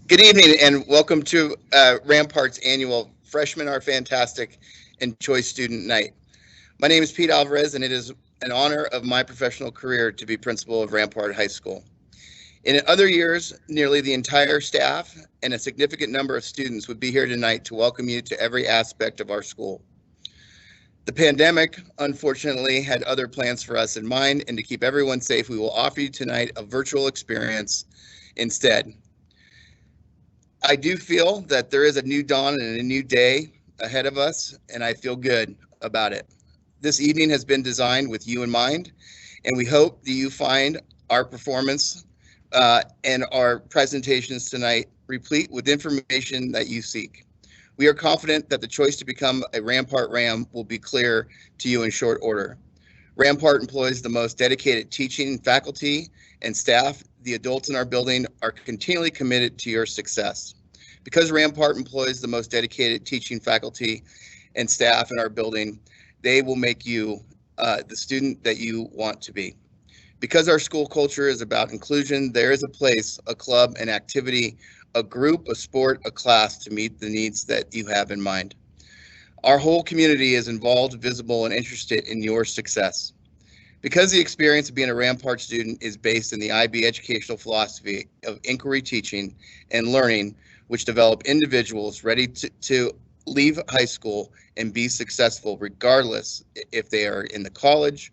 Good evening and welcome to Rampart's annual Freshmen Are Fantastic and Choice Student Night. My name is Pete Alvarez and it is an honor of my professional career to be principal of Rampart High School. In other years, nearly the entire staff and a significant number of students would be here tonight to welcome you to every aspect of our school. The pandemic, unfortunately, had other plans for us in mind, and to keep everyone safe, we will offer you tonight a virtual experience instead. I do feel that there is a new dawn and a new day ahead of us, and I feel good about it. This evening has been designed with you in mind, and we hope that you find our performance and our presentations tonight replete with information that you seek. We are confident that the choice to become a Rampart Ram will be clear to you in short order. Rampart employs the most dedicated teaching faculty and staff. The adults in our building are continually committed to your success. Because Rampart employs the most dedicated teaching faculty and staff in our building, they will make you the student that you want to be. Because our school culture is about inclusion, there is a place, a club, an activity, a group, a sport, a class to meet the needs that you have in mind. Our whole community is involved, visible, and interested in your success. Because the experience of being a Rampart student is based in the IB educational philosophy of inquiry teaching and learning, which develop individuals ready to leave high school and be successful regardless if they are in the college,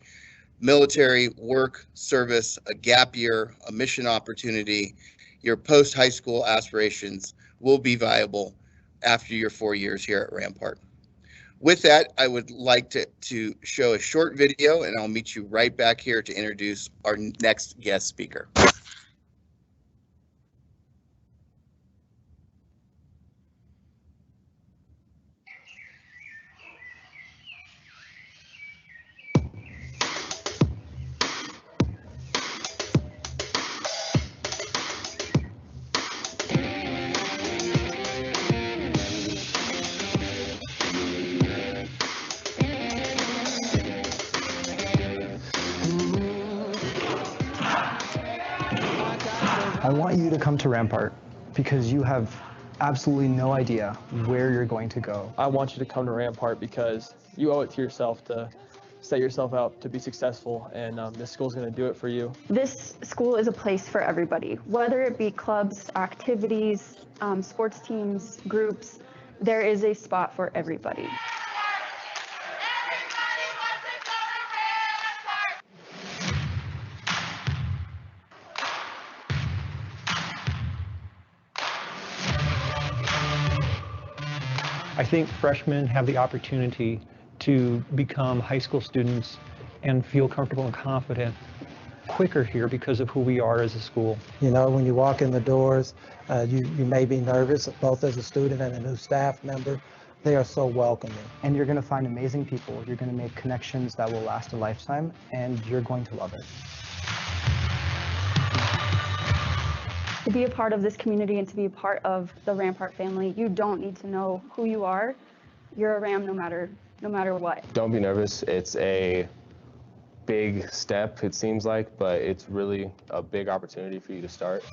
military, work, service, a gap year, a mission opportunity, your post-high school aspirations will be viable after your 4 years here at Rampart. With that, I would like to show a short video, and I'll meet you right back here to introduce our next guest speaker. I want you to come to Rampart because you have absolutely no idea where you're going to go. I want you to come to Rampart because you owe it to yourself to set yourself out to be successful, and this school is going to do it for you. This school is a place for everybody, whether it be clubs, activities, sports teams, groups. There is a spot for everybody. I think freshmen have the opportunity to become high school students and feel comfortable and confident quicker here because of who we are as a school. You know, when you walk in the doors, you may be nervous, both as a student and a new staff member. They are so welcoming. And you're going to find amazing people. You're going to make connections that will last a lifetime, and you're going to love it. To be a part of this community and to be a part of the Rampart family, you don't need to know who you are. You're a Ram no matter what. Don't be nervous. It's a big step, it seems like, but it's really a big opportunity for you to start.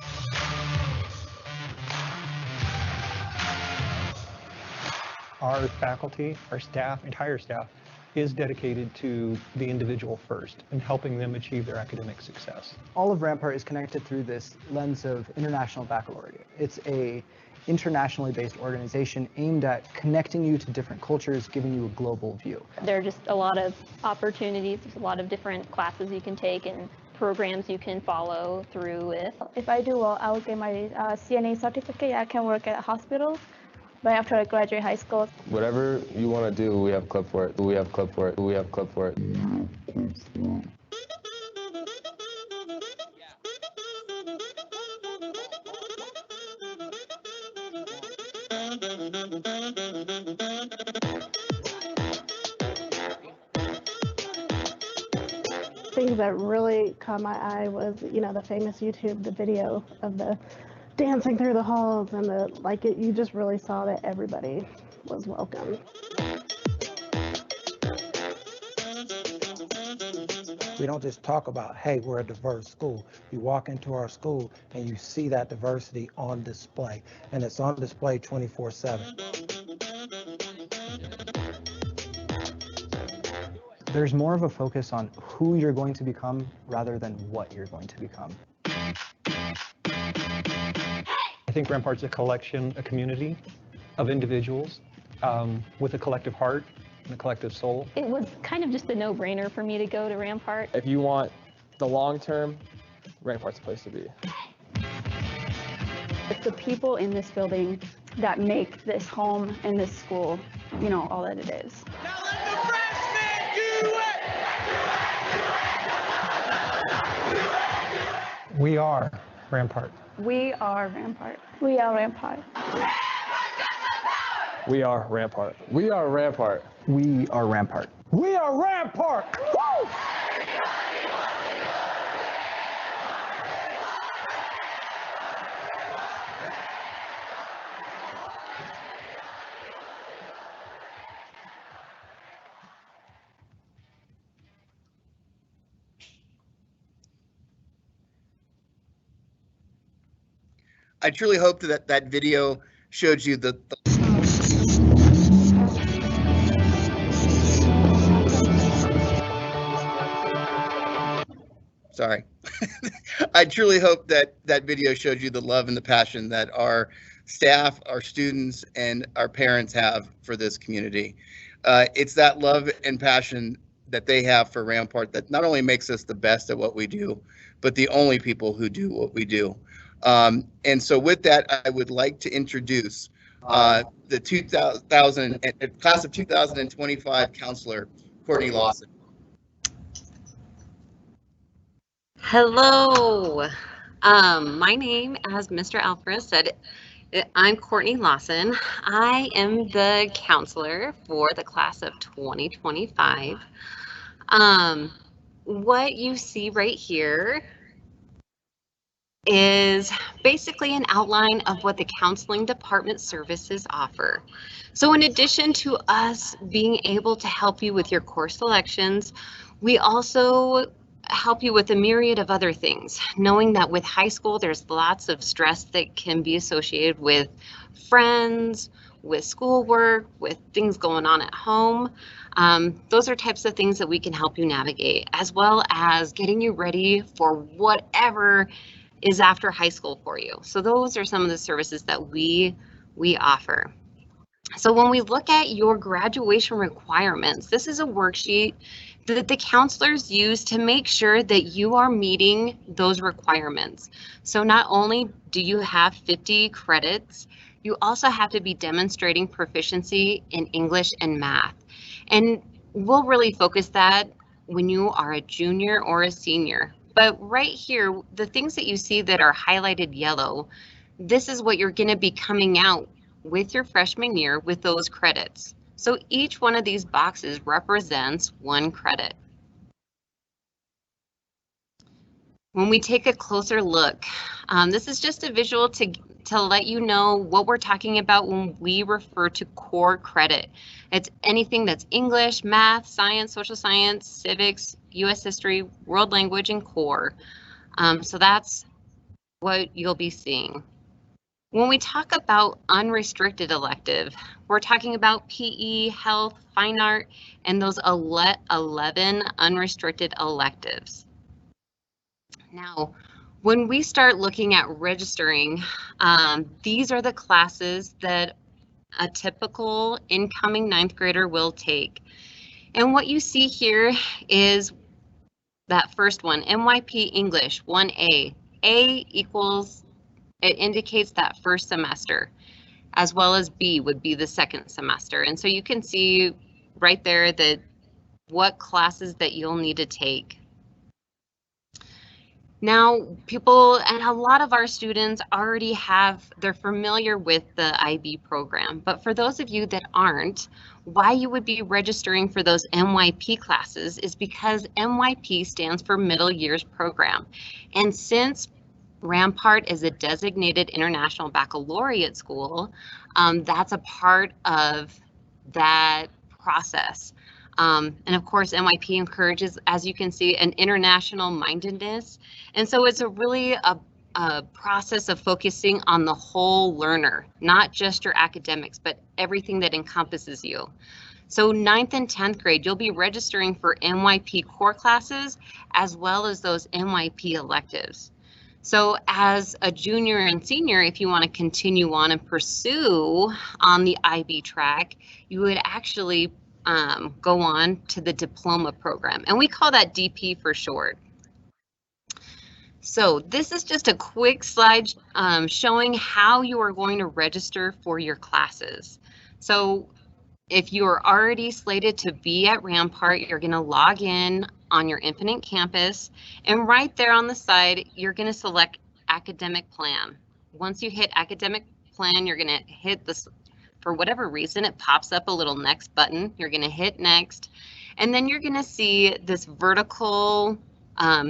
Our faculty, our staff, entire staff, is dedicated to the individual first and helping them achieve their academic success. All of Rampart is connected through this lens of International Baccalaureate. It's a internationally based organization aimed at connecting you to different cultures, giving you a global view. There are just a lot of opportunities. There's a lot of different classes you can take and programs you can follow through with. If I do well, I will get my CNA certificate. I can work at hospitals. But after I graduate high school, Whatever you want to do, we have a club for it. We have a club for it. We have a club for it. things that really caught my eye was, the famous the video of the dancing through the halls and you just really saw that everybody was welcome. We don't just talk about, hey, we're a diverse school. You walk into our school and you see that diversity on display, and it's on display 24/7. There's more of a focus on who you're going to become rather than what you're going to become. I think Rampart's a collection, a community of individuals with a collective heart and a collective soul. It was kind of just a no-brainer for me to go to Rampart. If you want the long term, Rampart's the place to be. It's the people in this building that make this home and this school, you know, all that it is. Now let the freshmen do it! We are Rampart. We are Rampart. We are Rampart. We are Rampart. We are Rampart. We are Rampart. We are Rampart! Woo! I truly hope that that video showed you the sorry. I truly hope that that video showed you the love and the passion that our staff, our students, and our parents have for this community. It's that love and passion that they have for Rampart that not only makes us the best at what we do, but the only people who do what we do. And so with that, I would like to introduce the 2000 class of 2025 counselor, Courtney Lawson. Hello, my name, as Mr. Alvarez said, I'm Courtney Lawson. I am the counselor for the class of 2025. What you see right here is basically an outline of what the counseling department services offer. So in addition to us being able to help you with your course selections, we also help you with a myriad of other things, knowing that with high school there's lots of stress that can be associated with friends, with schoolwork, with things going on at home. Those are types of things that we can help you navigate, as well as getting you ready for whatever is after high school for you. So those are some of the services that we offer. So when we look at your graduation requirements, this is a worksheet that the counselors use to make sure that you are meeting those requirements. So not only do you have 50 credits, you also have to be demonstrating proficiency in English and math. And we'll really focus that when you are a junior or a senior. But right here, the things that you see that are highlighted yellow, this is what you're going to be coming out with your freshman year with those credits. So each one of these boxes represents 1 credit. When we take a closer look, this is just a visual to let you know what we're talking about when we refer to core credit. It's anything that's English, math, science, social science, civics, US history, world language, and core. So that's what you'll be seeing. When we talk about unrestricted elective, we're talking about PE, health, fine art, and those 11 unrestricted electives. Now, when we start looking at registering, these are the classes that a typical incoming 9th grader will take. And what you see here is that first one, NYP English 1A. A equals, it indicates that first semester, as well as B would be the second semester. And so you can see right there that what classes that you'll need to take. Now, people and a lot of our students already they're familiar with the IB program, but for those of you that aren't, why you would be registering for those NYP classes is because NYP stands for Middle Years Program. And since Rampart is a designated international baccalaureate school, that's a part of that process. And of course, NYP encourages, as you can see, an international mindedness. And so it's a process of focusing on the whole learner, not just your academics, but everything that encompasses you. So 9th and 10th grade, you'll be registering for NYP core classes as well as those NYP electives. So as a junior and senior, if you want to continue on and pursue on the IB track, you would actually go on to the diploma program, and we call that DP for short. So this is just a quick slide showing how you are going to register for your classes. So if you are already slated to be at Rampart, you're going to log in on your Infinite Campus, and right there on the side, you're going to select academic plan. Once you hit academic plan, you're going to hit this, for whatever reason, it pops up a little next button. You're going to hit next, and then you're going to see this vertical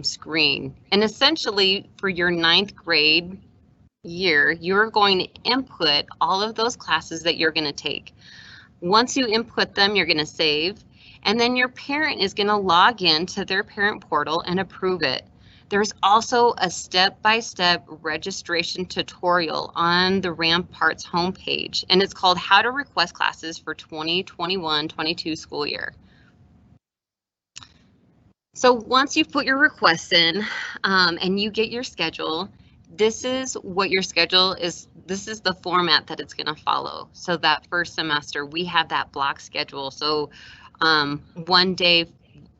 screen. And essentially for your 9th grade year, you're going to input all of those classes that you're going to take. Once you input them, you're going to save, and then your parent is going to log in to their parent portal and approve it. There's also a step-by-step registration tutorial on the Rampart's homepage, and it's called How to Request Classes for 2021-22 school year. So once you've put your requests in and you get your schedule, this is what your schedule is. This is the format that it's going to follow. So that first semester, we have that block schedule. So one day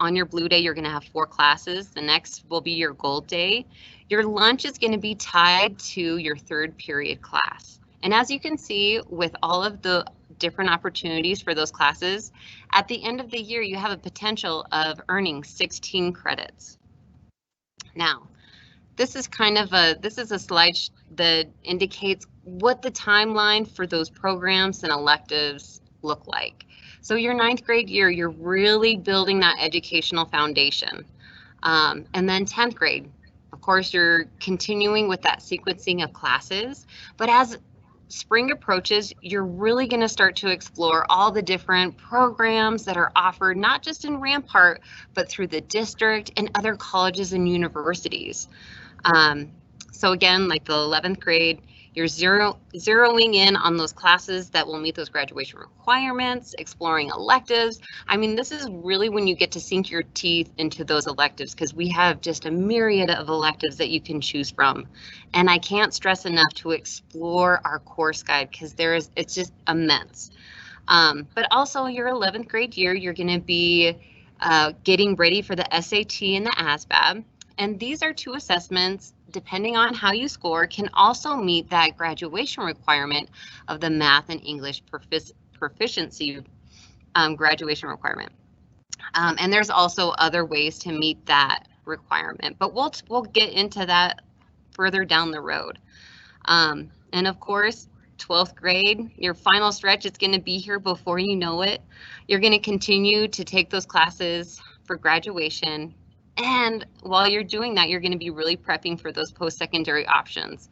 on your blue day, you're going to have 4 classes. The next will be your gold day. Your lunch is going to be tied to your 3rd period class. And as you can see, with all of the different opportunities for those classes, at the end of the year, you have a potential of earning 16 credits. Now, this is a slide that indicates what the timeline for those programs and electives look like. So your 9th grade year, you're really building that educational foundation. And then 10th grade, of course, you're continuing with that sequencing of classes. But as spring approaches, you're really going to start to explore all the different programs that are offered, not just in Rampart, but through the district and other colleges and universities. So again, like the 11th grade, you're zeroing in on those classes that will meet those graduation requirements, exploring electives. I mean, this is really when you get to sink your teeth into those electives, because we have just a myriad of electives that you can choose from. And I can't stress enough to explore our course guide, because it's just immense. But also your 11th grade year, you're going to be getting ready for the SAT and the ASVAB. And these are 2 assessments, depending on how you score, can also meet that graduation requirement of the math and English proficiency graduation requirement. And there's also other ways to meet that requirement, but we'll get into that further down the road. And of course, 12th grade, your final stretch is going to be here before you know it. You're going to continue to take those classes for graduation. And while you're doing that, you're going to be really prepping for those post-secondary options,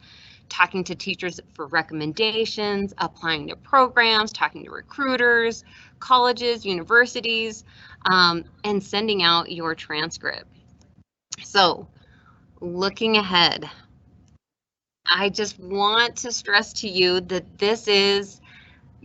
talking to teachers for recommendations, applying to programs, talking to recruiters, colleges, universities, and sending out your transcript. So looking ahead, I just want to stress to you that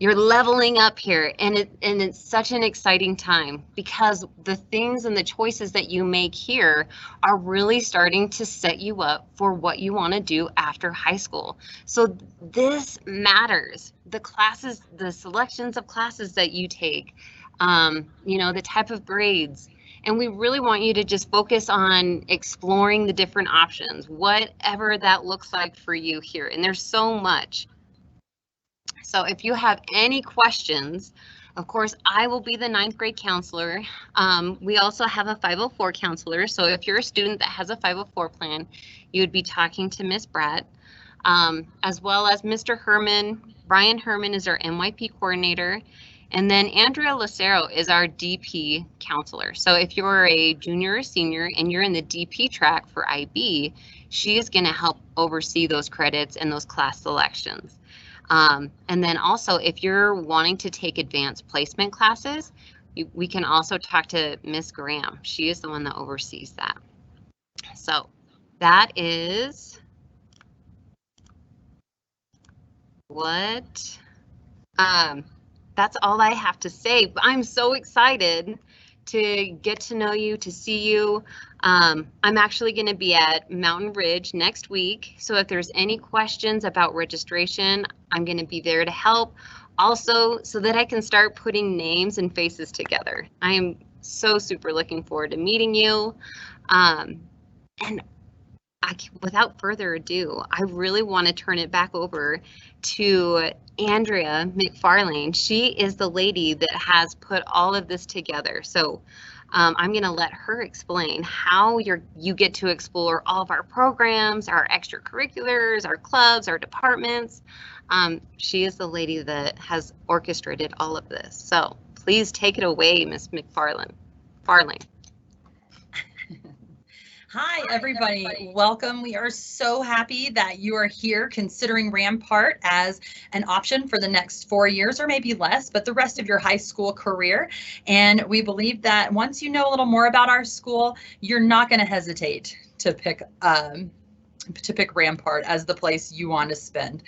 you're leveling up here, and it's such an exciting time, because the things and the choices that you make here are really starting to set you up for what you want to do after high school. So this matters. The classes, the selections of classes that you take, the type of grades. And we really want you to just focus on exploring the different options, whatever that looks like for you here. And there's so much. So if you have any questions, of course, I will be the 9th grade counselor. We also have a 504 counselor. So if you're a student that has a 504 plan, you would be talking to Ms. Bratt, as well as Mr. Herman. Brian Herman is our NYP coordinator. And then Andrea Lucero is our DP counselor. So if you're a junior or senior and you're in the DP track for IB, she is going to help oversee those credits and those class selections. And then also, if you're wanting to take advanced placement classes, we can also talk to Miss Graham. She is the one that oversees that. So that is what, that's all I have to say. I'm so excited to get to know you, to see you. I'm actually going to be at Mountain Ridge next week. So if there's any questions about registration, I'm going to be there to help. Also, so that I can start putting names and faces together. I am so super looking forward to meeting you. And without further ado, I really want to turn it back over to Andrea McFarlane. She is the lady that has put all of this together. So I'm going to let her explain how you get to explore all of our programs, our extracurriculars, our clubs, our departments. She is the lady that has orchestrated all of this. So please take it away, Miss McFarlane. Hi, everybody. Welcome. We are so happy that you are here considering Rampart as an option for the next 4 years or maybe less, but the rest of your high school career. And we believe that once you know a little more about our school, you're not going to hesitate to pick Rampart as the place you want to spend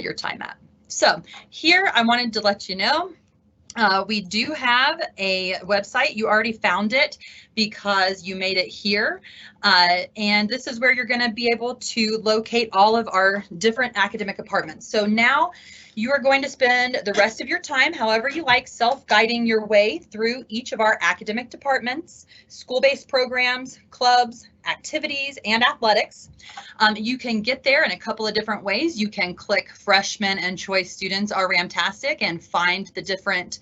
your time at. So here I wanted to let you know we do have a website. You already found it because you made it here. And this is where you're going to be able to locate all of our different academic departments. So now you are going to spend the rest of your time, however you like, self-guiding your way through each of our academic departments, school-based programs, clubs, activities, and athletics. You can get there in a couple of different ways. You can click Freshmen and Choice Students are Ramtastic and find the different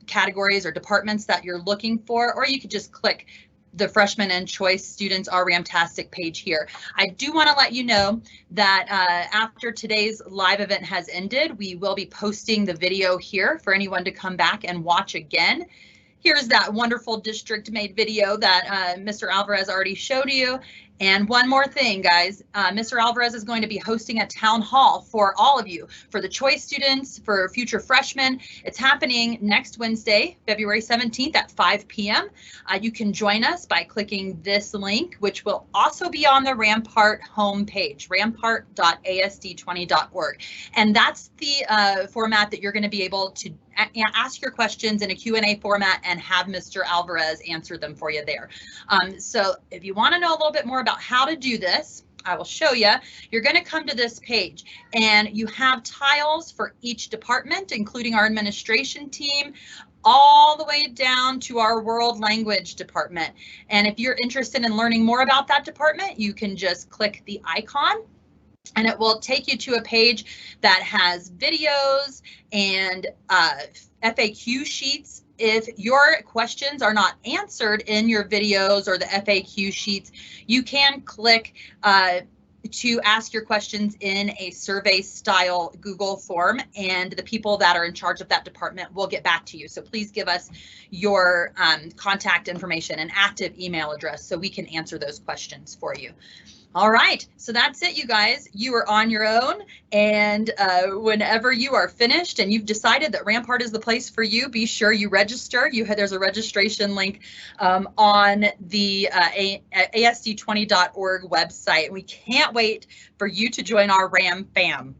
categories or departments that you're looking for, or you could just click the Freshmen and Choice Students are Ramtastic page here. I do want to let you know that after today's live event has ended, we will be posting the video here for anyone to come back and watch again. Here's that wonderful district made video that Mr. Alvarez already showed you. And one more thing, guys, Mr. Alvarez is going to be hosting a town hall for all of you, for the choice students, for future freshmen. It's happening next Wednesday, February 17th at 5 p.m. You can join us by clicking this link, which will also be on the Rampart homepage, rampart.asd20.org. And that's the format that you're going to be able to ask your questions in a Q&A format and have Mr. Alvarez answer them for you there. So if you want to know a little bit more about how to do this, I will show you. You're going to come to this page and you have tiles for each department, including our administration team, all the way down to our world language department. And if you're interested in learning more about that department, you can just click the icon and it will take you to a page that has videos and FAQ sheets. If your questions are not answered in your videos or the FAQ sheets, you can click to ask your questions in a survey style Google form, and the people that are in charge of that department will get back to you. So please give us your contact information and active email address so we can answer those questions for you. All right, so that's it, you guys. You are on your own, and whenever you are finished and you've decided that Rampart is the place for you, be sure you register. There's a registration link on the asd20.org website. We can't wait for you to join our Ram fam.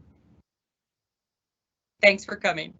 Thanks for coming.